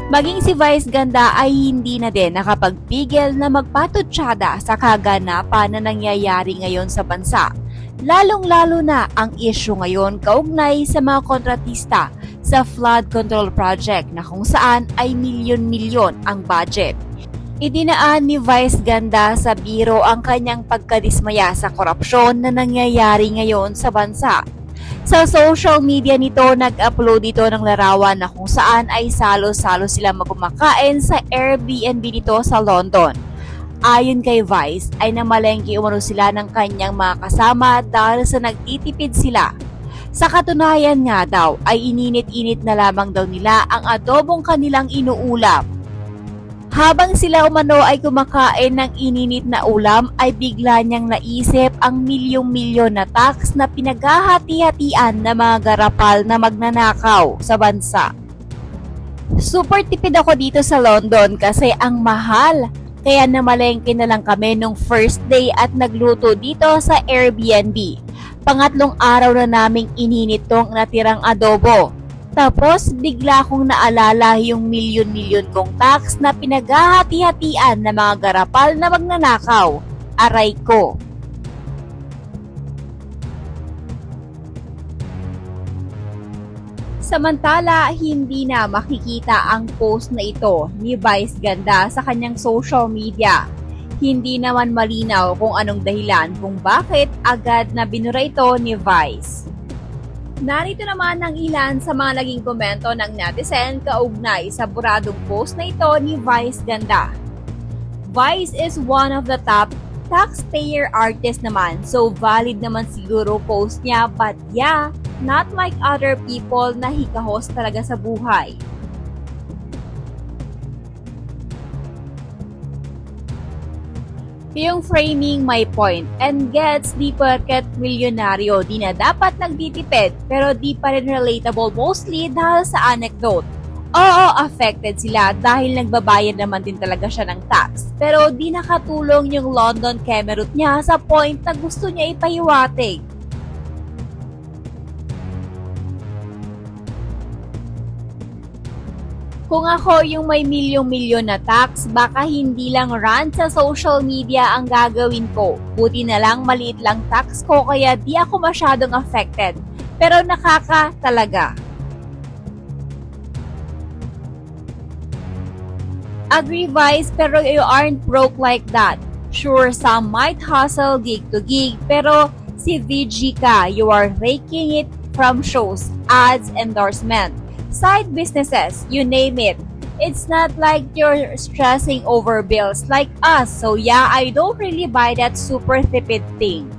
Maging si Vice Ganda ay hindi na din nakapagpigil na magpatutsada sa kaganapan na nangyayari ngayon sa bansa. Lalong-lalo na ang isyu ngayon kaugnay sa mga kontratista sa flood control project na kung saan ay milyon-milyon ang budget. Idinaan ni Vice Ganda sa biro ang kanyang pagkadismaya sa korupsyon na nangyayari ngayon sa bansa. Sa social media nito, nag-upload dito ng larawan na kung saan ay salo-salo sila magkumakain sa Airbnb nito sa London. Ayon kay Vice, ay namalengke umano sila ng kanyang mga kasama dahil sa nagtitipid sila. Sa katunayan nga daw, ay ininit-init na lamang daw nila ang adobong kanilang inuulam. Habang sila umano ay kumakain ng ininit na ulam ay bigla niyang naisip ang milyong-milyon na tax na pinaghahati-hatian ng mga garapal na magnanakaw sa bansa. Super tipid ako dito sa London kasi ang mahal. Kaya namalengke na lang kami nung first day at nagluto dito sa Airbnb. Pangatlong araw na naming ininit tong natirang adobo. Tapos, bigla kong naalala yung milyon-milyon kong tax na pinaghahati-hatian ng mga garapal na magnanakaw. Aray ko. Samantala, hindi na makikita ang post na ito ni Vice Ganda sa kanyang social media. Hindi naman malinaw kung anong dahilan kung bakit agad na binura ito ni Vice. Narito naman ang ilan sa mga naging komento ng netizen kaugnay sa buradong post na ito ni Vice Ganda. Vice is one of the top taxpayer artists naman, so valid naman siguro post niya, but yeah, not like other people na hikahos talaga sa buhay. Yung framing my point and gets di porket milyonaryo di na dapat nagtitipid pero di pa rin relatable mostly dahil sa anecdote. Oo, affected sila dahil nagbabayad naman din talaga siya ng tax pero di nakatulong yung London Kemerut niya sa point na gusto niya ipahiwatig. Kung ako yung may milyong-milyon na tax, baka hindi lang rant sa social media ang gagawin ko. Buti na lang maliit lang tax ko kaya di ako masyadong affected. Pero nakaka talaga. Agree Vice, pero you aren't broke like that. Sure, some might hustle gig to gig, pero si VG ka, you are raking it from shows, ads, endorsement. Side businesses, you name it. It's not like you're stressing over bills like us. So yeah, I don't really buy that super tipid thing.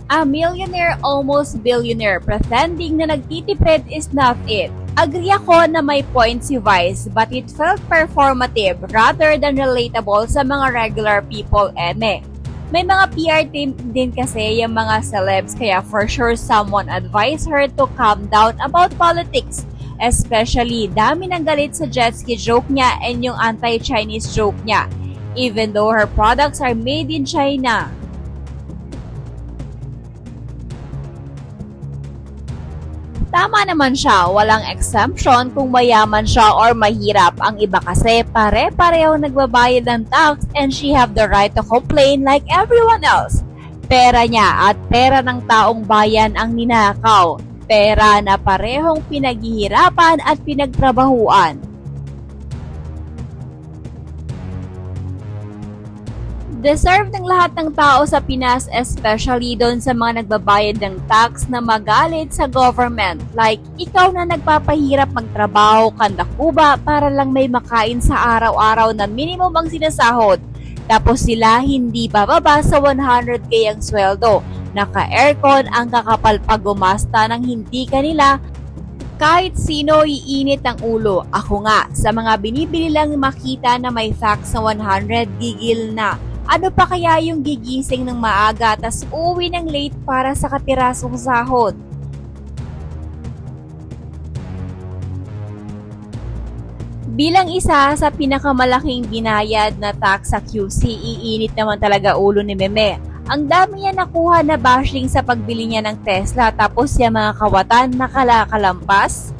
A millionaire, almost billionaire, pretending na nagtitipid is not it. Agree ako na may point si Vice, but it felt performative rather than relatable sa mga regular people, eme. May mga PR team din kasi yung mga celebs kaya for sure someone advised her to calm down about politics. Especially, dami ng galit sa jet ski joke niya and yung anti-Chinese joke niya. Even though her products are made in China. Tama naman siya, walang exemption kung mayaman siya or mahirap. Ang iba kasi pare-pareho nagbabayad ng tax and she have the right to complain like everyone else. Pera niya at pera ng taong bayan ang ninakaw. Pera na parehong pinaghihirapan at pinagtrabahuan. Deserve ng lahat ng tao sa Pinas, especially doon sa mga nagbabayad ng tax na magalit sa government. Like, ikaw na nagpapahirap magtrabaho, kandakuba para lang may makain sa araw-araw na minimum ang sinasahod. Tapos sila hindi bababa sa 100k ang sweldo. Naka-aircon ang kakapal pag gumasta ng hindi kanila. Kahit sino iinit ang ulo. Ako nga, sa mga binibili lang makita na may tax na 100, gigil na. Ano pa kaya yung gigising ng maaga tas uwi ng late para sa katirasong sahod? Bilang isa sa pinakamalaking binayad na tax sa QC, iinit naman talaga ulo ni Meme. Ang dami niya nakuha na bashing sa pagbili niya ng Tesla tapos yung mga kawatan nakakalampas.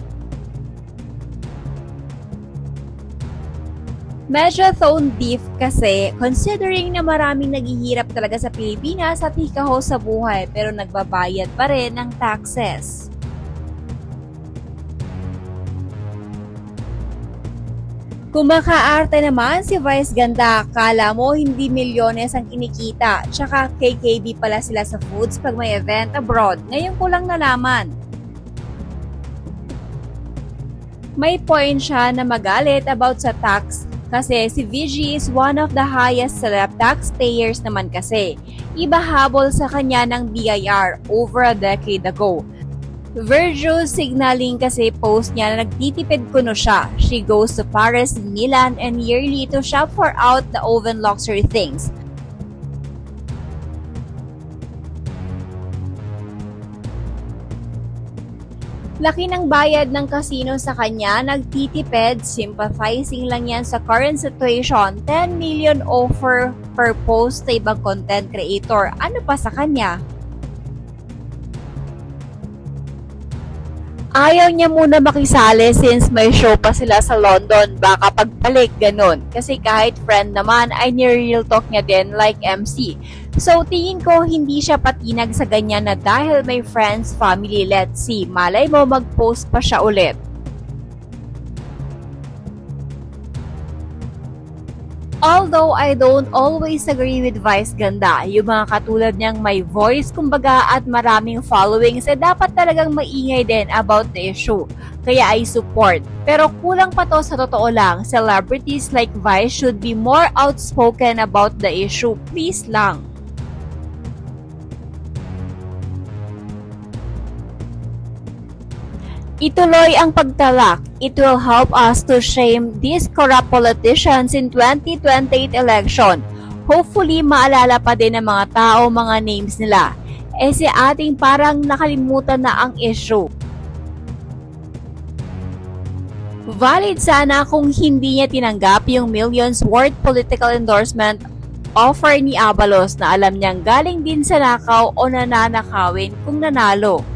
Medyo tone deaf kasi considering na maraming naghihirap talaga sa Pilipinas at hikaho sa buhay pero nagbabayad pa rin ng taxes. Kung makaarte naman si Vice Ganda, kala mo hindi milyones ang kinikita, tsaka KKB pala sila sa foods pag may event abroad, ngayon ko lang nalaman. May point siya na magalit about sa tax kasi si VG is one of the highest celeb taxpayers naman kasi. Iba habol sa kanya ng BIR over a decade ago. Virgil signaling kasi post niya na nagtitipid kuno siya. She goes to Paris, Milan, and yearly to shop for out the oven luxury things. Laki ng bayad ng casino sa kanya, nagtitipid, sympathizing lang yan sa current situation, 10 million offer per post sa ibang content creator. Ano pa sa kanya? Ayaw niya muna makisali since may show pa sila sa London, baka pagbalik ganun. Kasi kahit friend naman ay ni-real talk niya din like MC. So tingin ko hindi siya patinag sa ganyan na dahil may friends, family, let's see. Malay mo mag-post pa siya ulit. Although I don't always agree with Vice Ganda, yung mga katulad niyang may voice kumbaga at maraming followings dapat talagang maingay din about the issue. Kaya I support. Pero kulang pa to sa totoo lang, celebrities like Vice should be more outspoken about the issue. Please lang. Ituloy ang pagtalak. It will help us to shame these corrupt politicians in 2028 election. Hopefully, maalala pa din ng mga tao mga names nila. Si ating parang nakalimutan na ang issue. Valid sana kung hindi niya tinanggap yung millions worth political endorsement offer ni Abalos na alam niyang galing din sa nakaw o nananakawin kung nanalo.